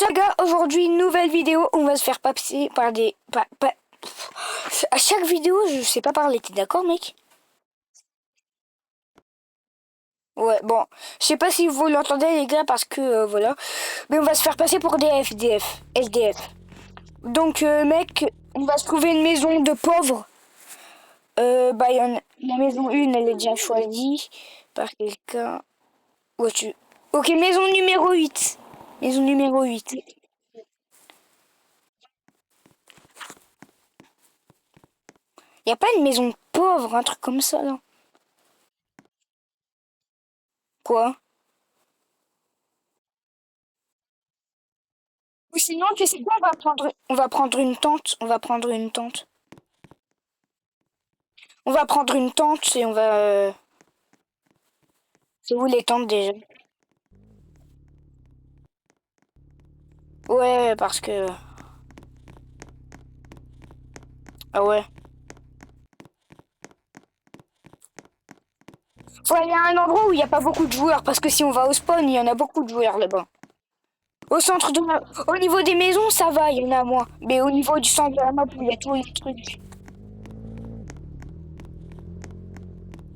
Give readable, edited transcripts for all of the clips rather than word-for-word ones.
Les gars, aujourd'hui, nouvelle vidéo. On va se faire passer par des... À chaque vidéo, je sais pas parler. T'es d'accord, mec? Ouais, bon. Je sais pas si vous l'entendez, les gars, parce que, voilà. Mais on va se faire passer pour des FDF. SDF. Donc, mec, on va se trouver une maison de pauvres. La maison 1, elle est déjà choisie par quelqu'un. Ouais, Ok, maison numéro 8. Maison numéro 8. Y a pas une maison pauvre, un truc comme ça, là? Quoi? Ou sinon, tu sais quoi, on va prendre une tente. On va prendre une tente. On va prendre une tente et on va... C'est où les tentes déjà? Ouais, parce que... Ah ouais. Faut aller à un endroit où il n'y a pas beaucoup de joueurs, parce que si on va au spawn, il y en a beaucoup de joueurs là-bas. Au niveau des maisons, ça va, il y en a moins. Mais au niveau du centre de la map où il y a tous les trucs...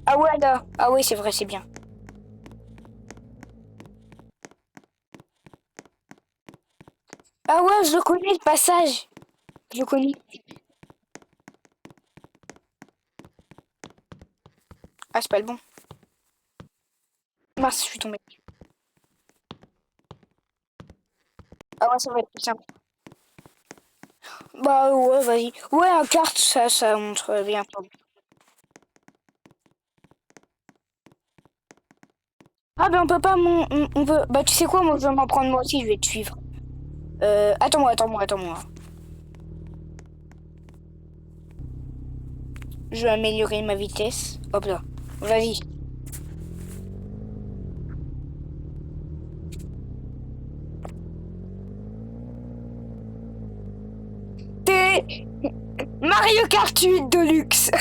Ah ouais, là. Ah ouais, c'est vrai, c'est bien. Ah ouais, je le connais, le passage. Je le connais. Ah, c'est pas le bon. Mince, je suis tombé. Ah ouais, ça va être plus simple. Bah ouais, vas-y. Ouais, un carte, ça montre bien. Ah ben on peut pas, on peut... Bah tu sais quoi, moi je vais m'en prendre moi aussi, je vais te suivre. Attends-moi. Je vais améliorer ma vitesse. Hop là. Vas-y. T'es Mario Kart 8 Deluxe.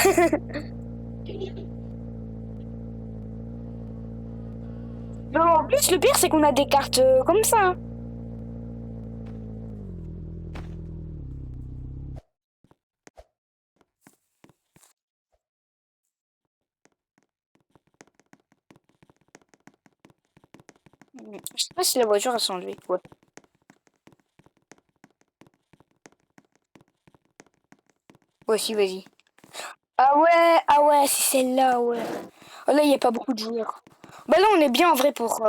Non, en plus, le pire, c'est qu'on a des cartes comme ça, hein. Je sais pas si la voiture a s'est enlevée. Ouais. Ouais, si, vas-y. Ah ouais, c'est celle-là, ouais. Oh, là, il n'y a pas beaucoup de joueurs. Bah là, on est bien en vrai pour...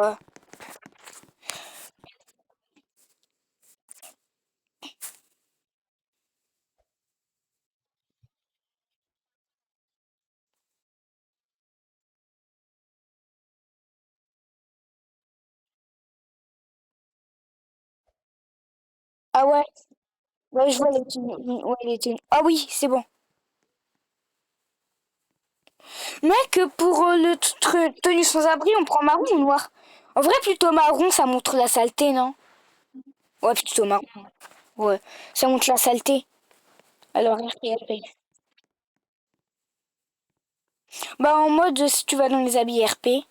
Ah ouais, ouais, je vois les tenues. Ouais, les tenues. Ah oui, c'est bon. Mec, pour tenue sans abri, on prend marron ou noir? En vrai, plutôt marron, ça montre la saleté, non? Ouais, plutôt marron. Ouais, ça montre la saleté. Alors, RP. Bah, en mode, si tu vas dans les habits RP,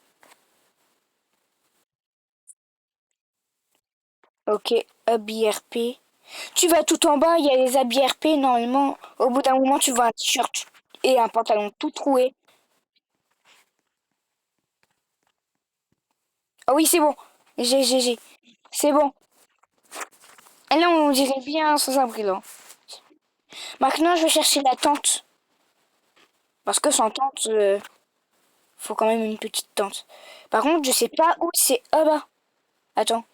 ok, habits RP. Tu vas tout en bas, il y a les habits RP, normalement. Au bout d'un moment, tu vois un t-shirt et un pantalon tout troué. Ah oui, c'est bon. J'ai. C'est bon. Et là, on dirait bien sans abri, là. Maintenant, je vais chercher la tente. Parce que sans tente, faut quand même une petite tente. Par contre, je sais pas où c'est. Ah bah, attends.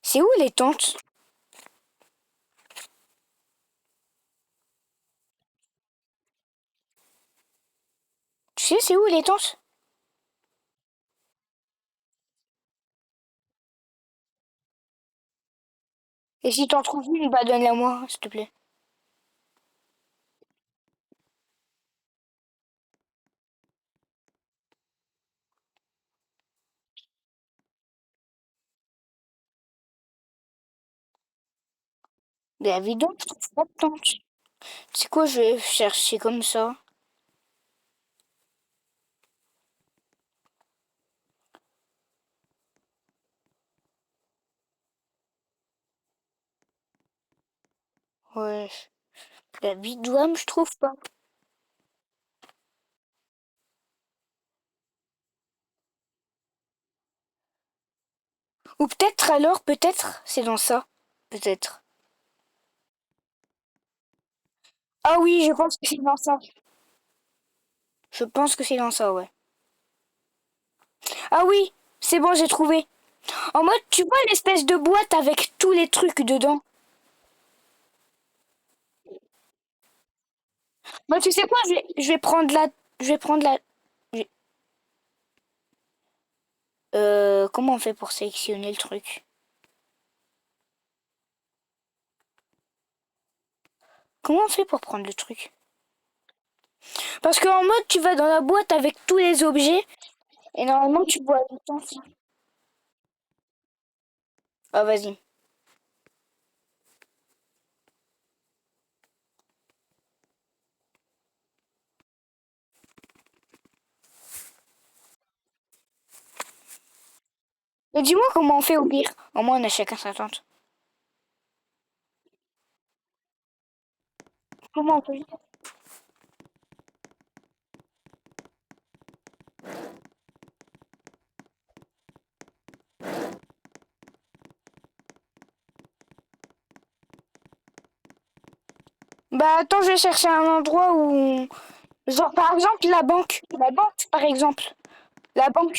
C'est où les tentes? Tu sais, c'est où les tentes? Et si t'en trouves une, bah donne-la moi, s'il te plaît. Mais évidemment, je trouve pas de tente. C'est quoi, je vais chercher comme ça. Ouais. La vie d'Ouham, je trouve pas. Ou peut-être alors, peut-être, c'est dans ça. Peut-être. Ah oui, je pense que c'est dans ça. Je pense que c'est dans ça, ouais. Ah oui, c'est bon, j'ai trouvé. En mode, tu vois l'espèce de boîte avec tous les trucs dedans. Bah, tu sais quoi, je vais prendre la... Je vais prendre la... je- comment on fait pour sélectionner le truc? Comment on fait pour prendre le truc? Parce qu'en mode, tu vas dans la boîte avec tous les objets et normalement, tu vois le temps. Ah, vas-y. Mais dis-moi comment on fait au pire. Au moins, on a chacun sa tente. Comment on fait? Bah, attends, je vais chercher un endroit où... Genre, par exemple, la banque. La banque, par exemple. La banque.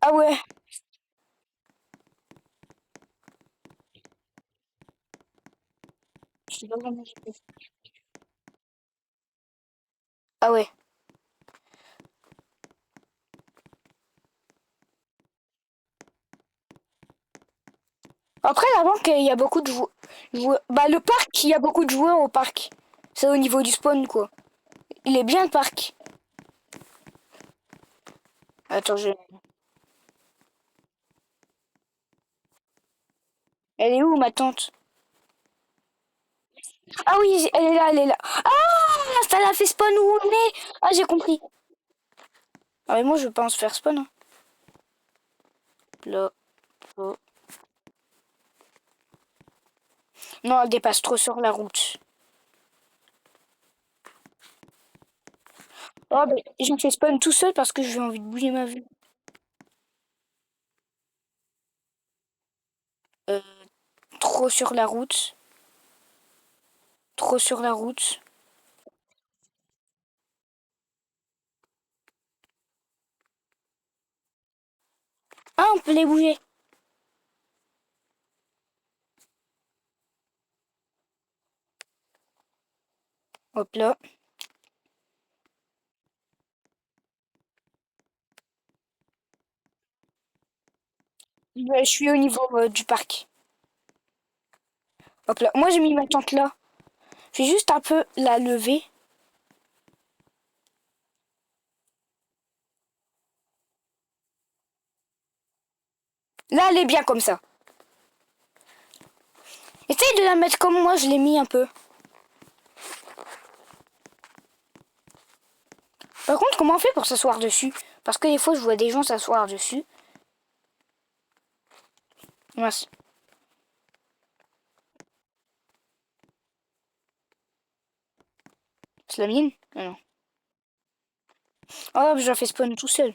Ah ouais. Je sais pas comment je fais. Ah ouais. Après, la banque, il y a beaucoup de joueurs. Bah, le parc, il y a beaucoup de joueurs au parc. C'est au niveau du spawn, quoi. Il est bien, le parc. Attends, je... Elle est où, ma tante? Ah oui, elle est là, elle est là. Ah, ça l'a fait spawn où on est. Ah, j'ai compris. Ah, mais moi, je pense faire spawn, hein. Là, là. Non, elle dépasse trop sur la route. Oh, mais j'en fais spawn tout seul parce que j'ai envie de bouger ma vue. Euh, trop sur la route. Trop sur la route. Ah, on peut les bouger. Hop là. Ouais, je suis au niveau du parc. Hop là. Moi, j'ai mis ma tente là. Je vais juste un peu la lever. Là, elle est bien comme ça. Essaye de la mettre comme moi, je l'ai mis un peu. Par contre, comment on fait pour s'asseoir dessus? Parce que des fois, je vois des gens s'asseoir dessus. Mince. C'est la mienne? Ah non. Hop, j'en fais spawn tout seul.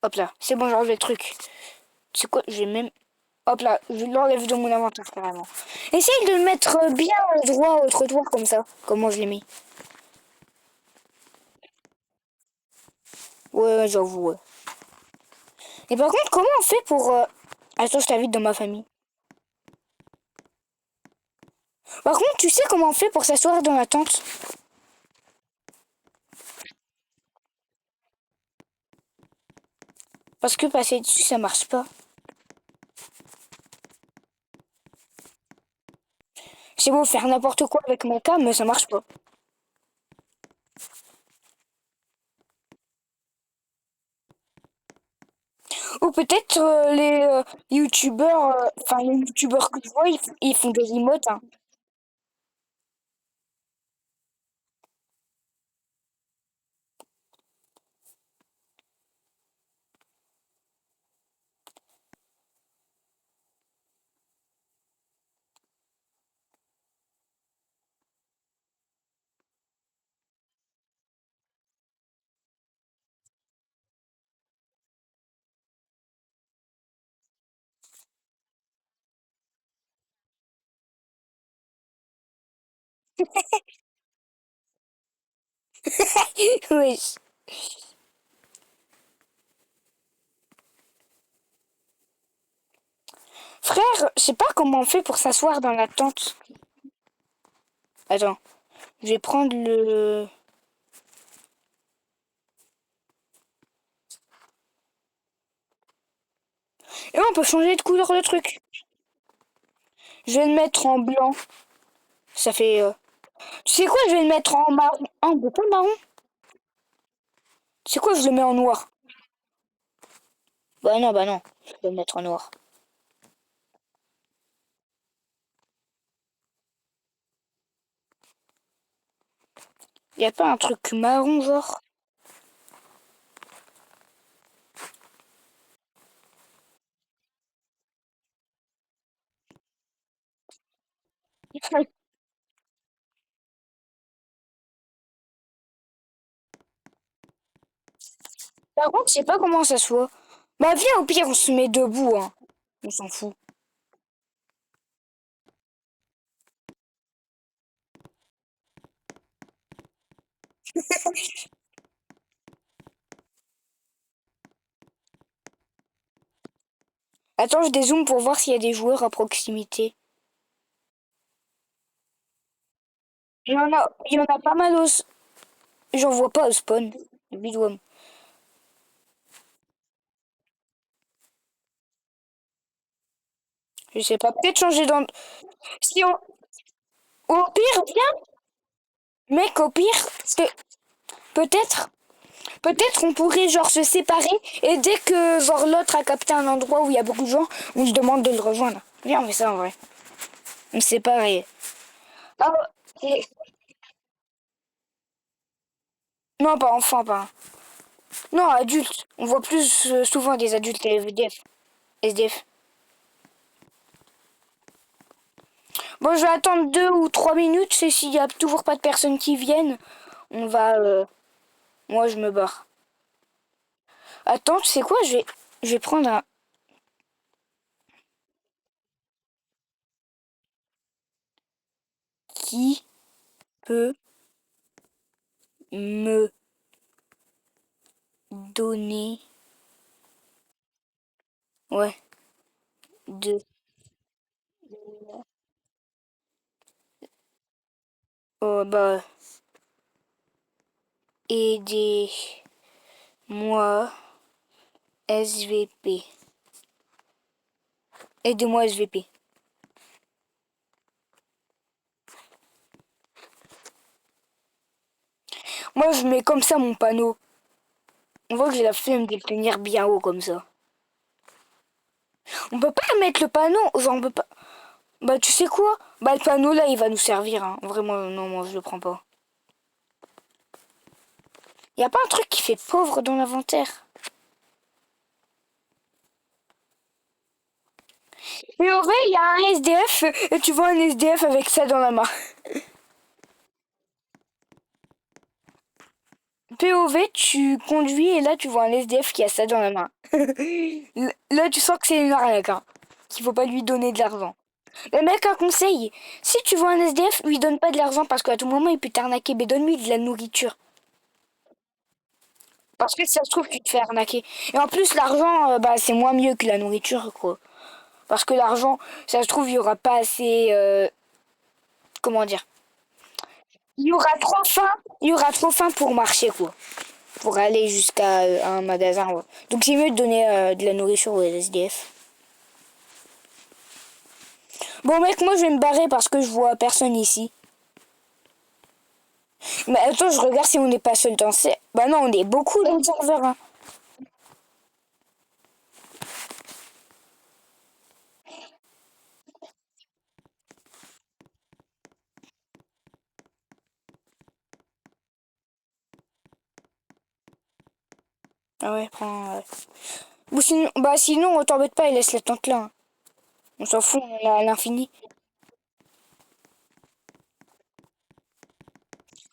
Hop là. C'est bon, j'enlève le truc. C'est quoi? J'ai même... Hop là, je l'enlève de mon inventaire carrément. Essaye de le mettre bien droit au trottoir comme ça. Comme moi je l'ai mis. Ouais, ouais, j'avoue, ouais. Et par contre, comment on fait pour... Attends, je t'invite dans ma famille. Par contre, tu sais comment on fait pour s'asseoir dans la tente? Parce que passer dessus, ça marche pas. C'est beau faire n'importe quoi avec mon cas, mais ça marche pas. Ou peut-être les youtubeurs, enfin les youtubeurs que je vois, ils font des emotes, hein. Oui. Frère, je sais pas comment on fait pour s'asseoir dans la tente. Attends, je vais prendre le... Et on peut changer de couleur le truc. Je vais le mettre en blanc. Ça fait... Tu sais quoi, je vais le mettre en marron. Ah, on peut pas le marron? C'est quoi, je le mets en noir? Bah non. Je vais le mettre en noir. Y a pas un truc marron, genre? Par contre, je sais pas comment ça soit. Bah viens, au pire, on se met debout, hein. On s'en fout. Attends, je dézoome pour voir s'il y a des joueurs à proximité. Il y en a pas mal au... J'en vois pas au spawn. Le bidouam. Je sais pas, peut-être changer dans... Si on... Au pire, viens, mec, au pire, c'est... Peut-être, peut-être on pourrait genre se séparer et dès que genre l'autre a capté un endroit où il y a beaucoup de gens, on se demande de le rejoindre. Viens, on fait ça en vrai. On se sépare et... Ah, et- non, pas enfant, pas. Non, adulte. On voit plus souvent des adultes SDF. SDF. Bon, je vais attendre 2 ou 3 minutes et s'il y a toujours pas de personnes qui viennent, on va... Moi, je me barre. Attends, tu sais quoi? Je vais prendre un... Qui peut me donner... Ouais, de... Oh, bah... Aidez-moi, SVP. Aidez-moi, SVP. Moi, je mets comme ça mon panneau. On voit que j'ai la flemme de le tenir bien haut comme ça. On peut pas mettre le panneau, genre on peut pas... Bah tu sais quoi? Bah le panneau là il va nous servir, hein. Vraiment non moi je le prends pas. Y a pas un truc qui fait pauvre dans l'inventaire? Mais en vrai il y a un SDF et tu vois un SDF avec ça dans la main. POV tu conduis et là tu vois un SDF qui a ça dans la main. Là tu sens que c'est une arnaque, hein. Qu'il faut pas lui donner de l'argent. Le mec un conseil, si tu vois un SDF, lui donne pas de l'argent parce qu'à tout moment il peut t'arnaquer, mais donne-lui de la nourriture. Parce que si ça se trouve, tu te fais arnaquer. Et en plus, l'argent, bah, c'est moins mieux que la nourriture, quoi. Parce que l'argent, ça se trouve, il y aura pas assez. Comment dire? Il y aura trop faim. Il y aura trop faim pour marcher, quoi. Pour aller jusqu'à un magasin, ouais. Donc c'est mieux de donner de la nourriture aux SDF. Bon, mec, moi, je vais me barrer parce que je vois personne ici. Mais attends, je regarde si on n'est pas seul dans ces... Bah non, on est beaucoup dans le serveur, hein. Ah ouais, prends... Ou sinon, bah sinon, on t'embête pas et laisse la tente là, hein. On s'en fout, on a à l'infini.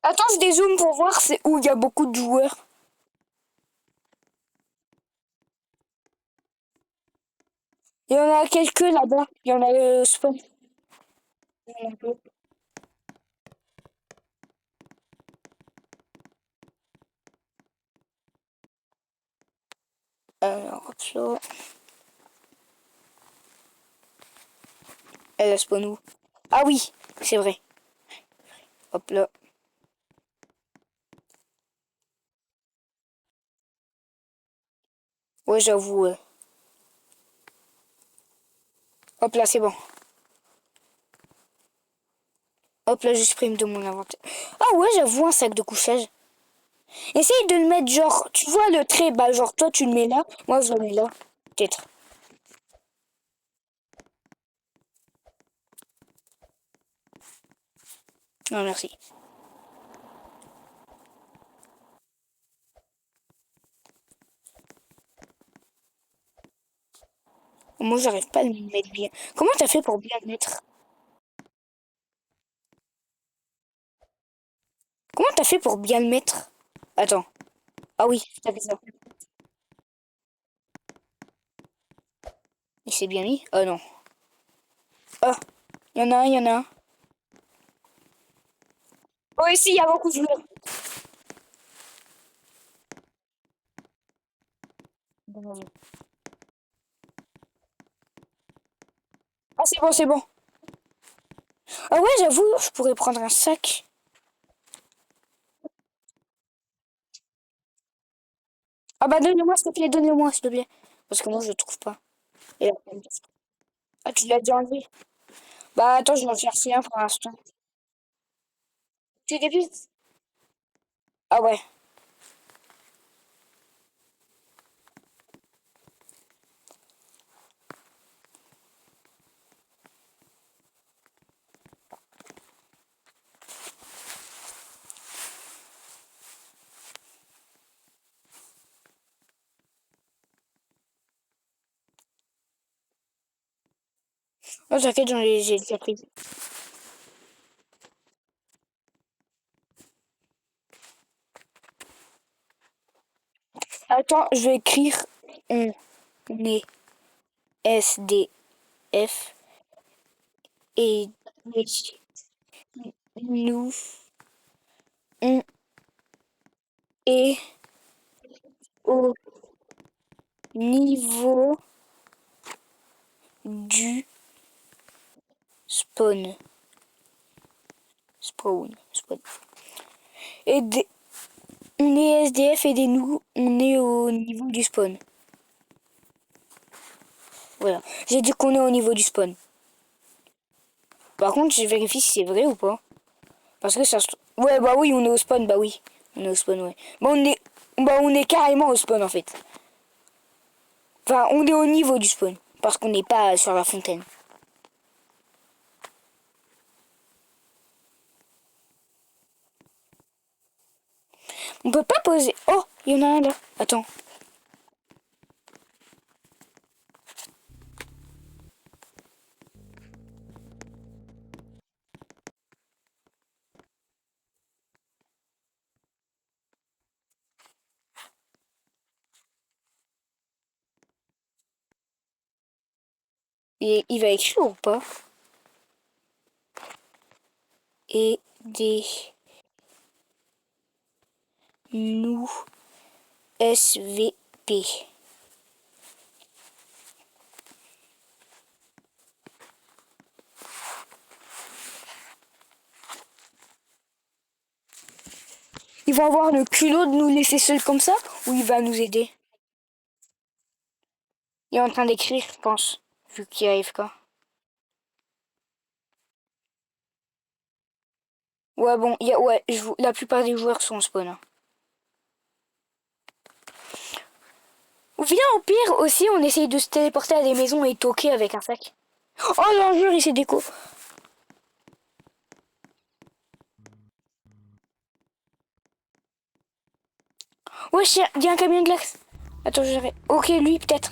Attends, je dézoome pour voir c'est où il y a beaucoup de joueurs. Il y en a quelques là-bas. Il y en a spawn. Il y en a peu. Ça. Elle a spawn où? Ah oui, c'est vrai. Hop là. Ouais, j'avoue, ouais. Hop là, c'est bon. Hop là, je supprime de mon inventaire. Ah ouais, j'avoue, un sac de couchage. Essaye de le mettre genre, tu vois le trait, bah genre toi tu le mets là, moi je le mets là. Peut-être. Non, merci. Moi, j'arrive pas à le mettre bien. Comment t'as fait pour bien le mettre? Comment t'as fait pour bien le mettre? Attends. Ah oui, t'as fait ça. Il s'est bien mis? Oh non. Ah, il y en a un, il y en a un. Oh, ici, il y a beaucoup de joueurs. Ah, c'est bon, c'est bon. Ah ouais, j'avoue, je pourrais prendre un sac. Ah bah donne-le-moi, s'il te plaît, donne-le-moi, s'il te plaît. Parce que moi, je le trouve pas. Et là, ah, tu l'as déjà enlevé? Bah attends, je vais en chercher un pour l'instant. Tu dépites? Ah ouais. Oh, t'inquiète, j'ai déjà pris. Attends, je vais écrire on est SDF et nous on est au niveau du spawn. Spawn. Et on est SDF et des nous, on est au niveau du spawn. Voilà. J'ai dit qu'on est au niveau du spawn. Par contre, je vérifie si c'est vrai ou pas. Parce que ça se... Ouais, bah oui, on est au spawn, bah oui. On est au spawn, ouais. Bah, on est carrément au spawn, en fait. Enfin, on est au niveau du spawn. Parce qu'on n'est pas sur la fontaine. On peut pas poser... Oh, il y en a un là. Attends. Il va écrire ou pas? Et des... Nous... SVP. Ils vont avoir le culot de nous laisser seuls comme ça? Ou il va nous aider? Il est en train d'écrire, je pense. Vu qu'il y a AFK. Ouais, bon, ouais, la plupart des joueurs sont en spawn, hein. Ou bien au pire aussi, on essaye de se téléporter à des maisons et toquer avec un sac. Oh l'enjeu, il s'est déco. Ouais, il y a un camion de glace. Attends, j'arrête. Ok, lui peut-être.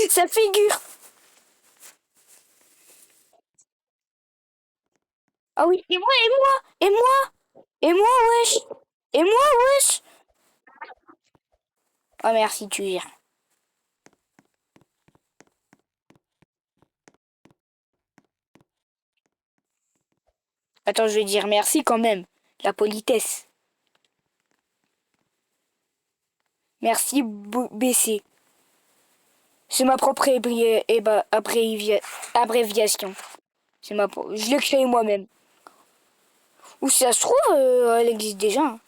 Sa figure. Ah oui, et moi, et moi, et moi, et moi, wesh. Et moi, wesh. Oh merci, tu gères. Attends, je vais dire merci quand même. La politesse. Merci BC. C'est ma propre abréviation. Je l'ai créé moi-même. Ou si ça se trouve, elle existe déjà, hein.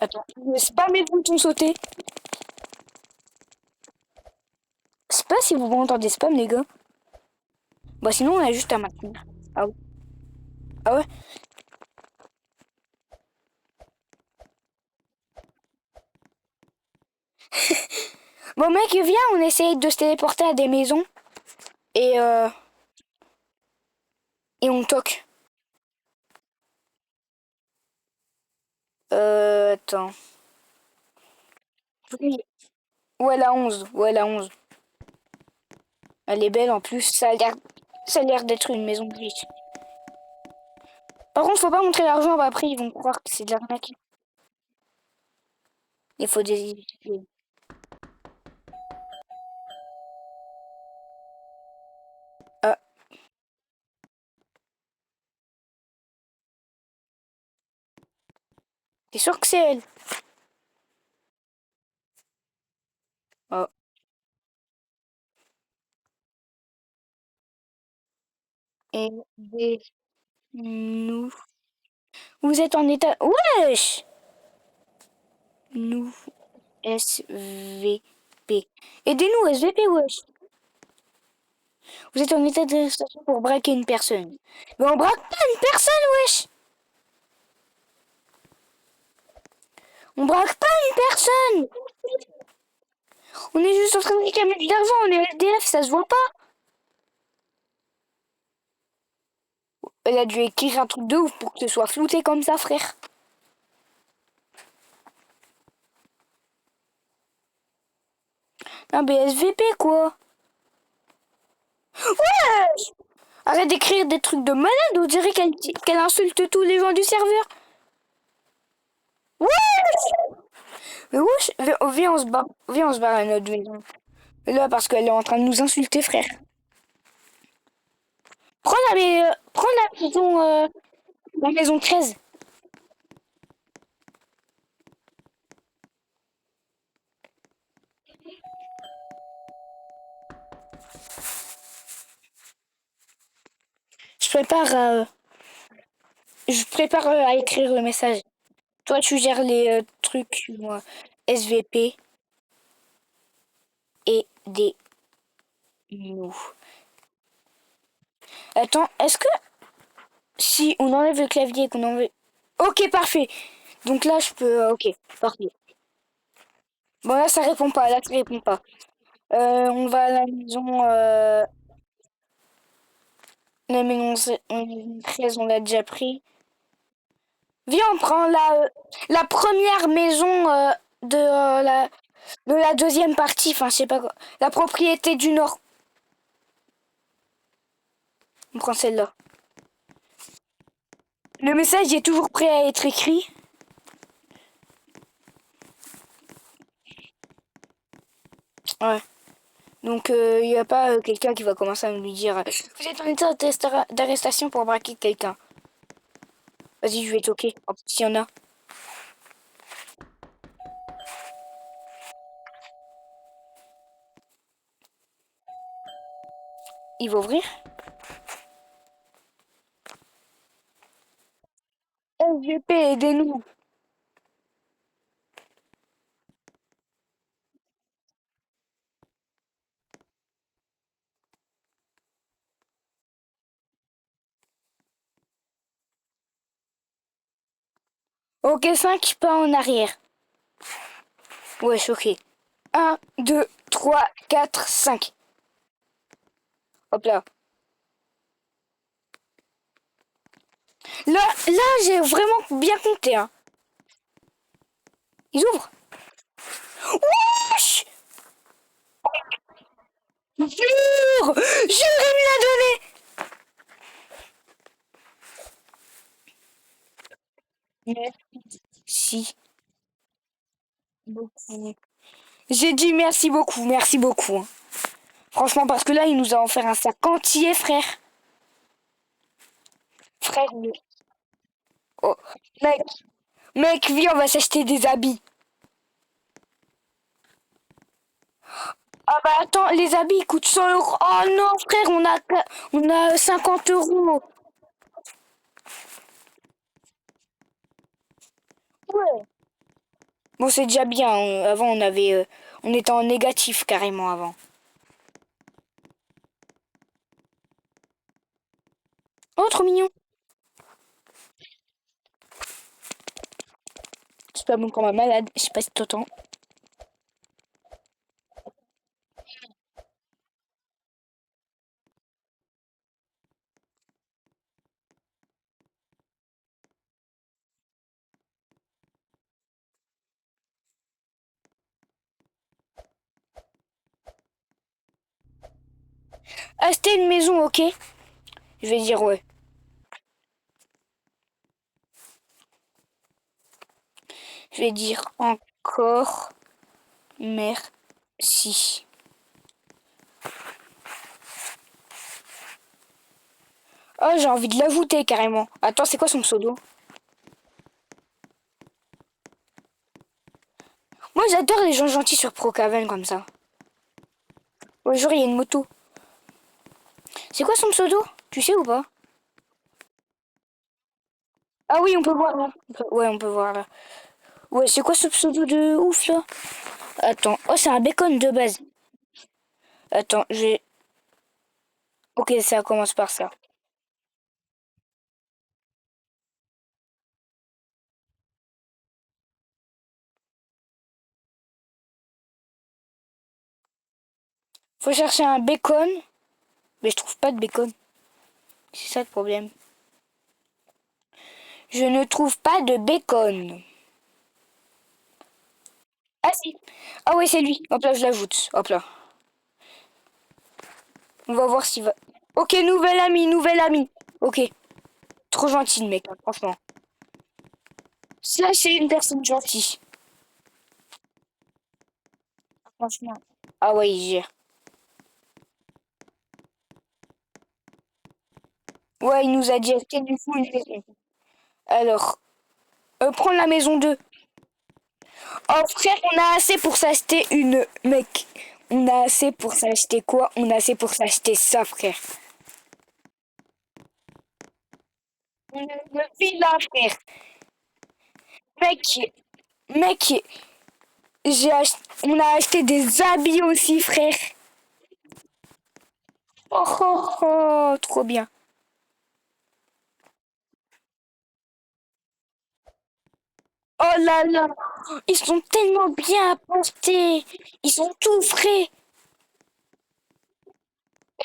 Attends, le spam et le bouton sauter. Je sais pas si vous entendez spam, les gars. Bah sinon, on a juste à maintenir. Ah ouais? Ah ouais? Bon mec, viens, on essaye de se téléporter à des maisons. Et et on toque. Attends. Oui. Ouais, la 11. Ouais, la 11. Elle est belle en plus. Ça a l'air d'être une maison de riche. Par contre, faut pas montrer l'argent, bah après ils vont croire que c'est de l'arnaque. Il faut des... Ah, t'es sûr que c'est elle? Oh. Aidez-nous. Vous êtes en état... Wesh! Nous, SVP. Aidez-nous, SVP, wesh. Vous êtes en état d'arrestation pour braquer une personne. Mais on braque pas une personne, wesh! On braque pas une personne! On est juste en train de réclamer de l'argent, on est SDF, ça se voit pas. Elle a dû écrire un truc de ouf pour que ce soit flouté comme ça, frère. Un BSVP, quoi. Ouais! Arrête d'écrire des trucs de malade, on dirait qu'elle insulte tous les gens du serveur. Ouais! Mais wesh, viens, on se barre à notre maison. Là, parce qu'elle est en train de nous insulter, frère. Prends la maison 13. Je prépare, euh, je prépare à écrire le message. Toi, tu gères les trucs, moi. SVP et des nous. Attends, est-ce que si on enlève le clavier et qu'on enlève... Ok, parfait. Donc là, je peux... ok, parfait. Bon, là, ça répond pas. Là, ça répond pas. On va à la maison 13, on l'a déjà pris. Viens, on prend la première maison de la deuxième partie. Enfin, je sais pas quoi. La propriété du Nord. On prend celle-là. Le message est toujours prêt à être écrit. Ouais. Donc, il n'y a pas quelqu'un qui va commencer à lui dire vous êtes en état d'arrestation pour braquer quelqu'un. Vas-y, je vais toquer. En plus, s'il y en a. Il va ouvrir. SVP, aidez-nous. Ok, 5 pas en arrière. Wesh, ok. Un, 2, 3, 4, 5. Hop là. Là, j'ai vraiment bien compté, hein. Ils ouvrent. Wesh! Jure! Jure, il me l'a donné! Merci beaucoup. J'ai dit merci beaucoup, hein. Franchement, parce que là, il nous a offert un sac entier, frère. Frère, oh, mec, mec, viens, on va s'acheter des habits. Ah bah attends, les habits ils coûtent 100 euros. Oh non, frère, on a 50 euros. Ouais. Bon, c'est déjà bien. Avant, on était en négatif carrément avant. Oh, trop mignon. C'est pas bon comme un malade. Je sais pas si t'entends. Acheter une maison, ok? Je vais dire ouais. Je vais dire encore merci. Oh, j'ai envie de l'ajouter carrément. Attends, c'est quoi son pseudo? Moi, j'adore les gens gentils sur Procaven comme ça. Aujourd'hui, il y a une moto. C'est quoi son pseudo? Tu sais ou pas? Ah oui, on peut voir là. Ouais, on peut voir là. Ouais, c'est quoi ce pseudo de ouf là? Attends. Oh, c'est un bacon de base. Attends, j'ai. Ok, ça commence par ça. Faut chercher un bacon, mais je trouve pas de bacon. C'est ça le problème. Je ne trouve pas de bacon. Ah si. Ah ouais, c'est lui. Hop là, je l'ajoute. Hop là. On va voir s'il va. Ok, nouvel ami, nouvel ami. Ok. Trop gentil le mec, hein, franchement. Ça, c'est une personne gentille. Franchement. Ah ouais, il gère. Ouais, il nous a dit acheter du coup une maison. Alors, prendre la maison 2. Oh frère, on a assez pour s'acheter une... Mec, on a assez pour s'acheter quoi? On a assez pour s'acheter ça, frère. Une villa, frère. Mec, mec, on a acheté des habits aussi, frère. Oh, oh, oh, trop bien. Oh là là, ils sont tellement bien apportés. Ils sont tout frais.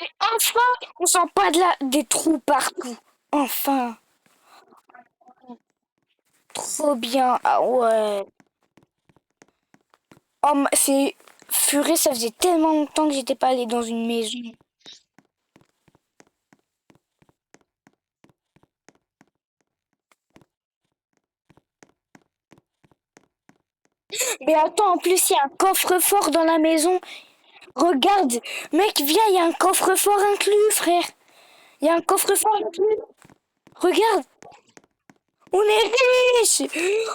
Et enfin, on sent pas des trous partout. Enfin, trop bien. Ah ouais. Oh, c'est Furé, ça faisait tellement longtemps que j'étais pas allée dans une maison. Mais attends, en plus, il y a un coffre-fort dans la maison. Regarde, mec, viens, il y a un coffre-fort inclus, frère. Il y a un coffre-fort inclus. Regarde, on est riche.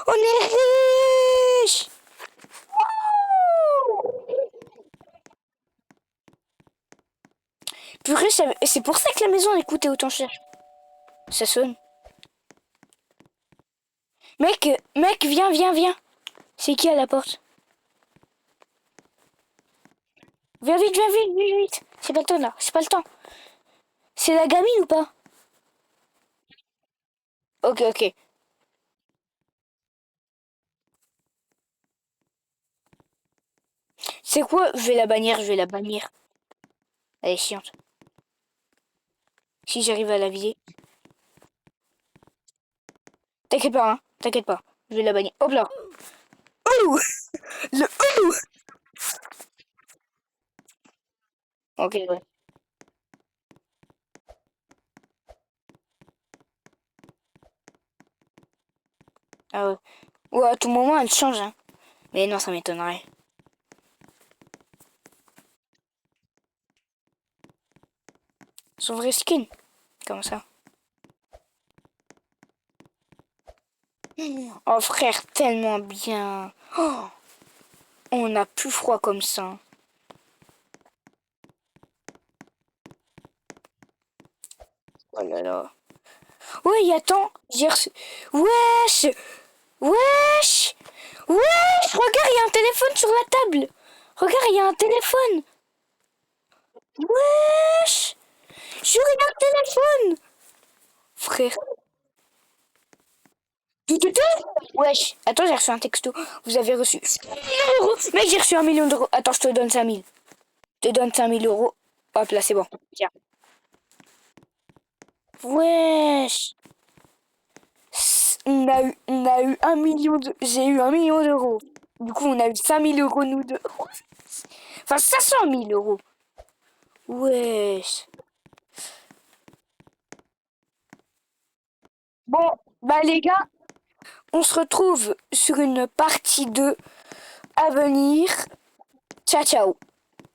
On est riche. Purée, c'est pour ça que la maison elle coûtait autant cher. Ça sonne. Mec, viens, viens, viens. C'est qui à la porte? Viens vite, vite, vite. C'est pas le temps là, c'est pas le temps. C'est la gamine ou pas? Ok, ok. C'est quoi? Je vais la bannir, je vais la bannir. Elle est chiante. Si j'arrive à la viser. T'inquiète pas, hein. T'inquiète pas. Je vais la bannir. Hop là. Ouh! Le ouh! Ok, ouais. Ah ouais. Ou à tout moment, elle change, hein. Mais non, ça m'étonnerait. Son vrai skin, comme ça. Oh frère, tellement bien. Oh, on a plus froid comme ça. Oh là là. Oui, attends, j'ai reçu... Wesh! Wesh! Wesh! Regarde, il y a un téléphone sur la table! Regarde, il y a un téléphone! Wesh! Jure, il y a un téléphone! Frère. Wesh! Attends, j'ai reçu un texto. Vous avez reçu 1 000 euros! Mec, j'ai reçu 1 million d'euros. Attends, je te donne 5 000. Je te donne 5 000 euros. Hop là, c'est bon. Tiens. Wesh! On a eu 1 million. J'ai eu 1 million d'euros. Du coup, on a eu 5 000 euros, nous deux. Enfin, 500 000 euros. Wesh. Bon, bah les gars, on se retrouve sur une partie 2 à venir. Ciao, ciao.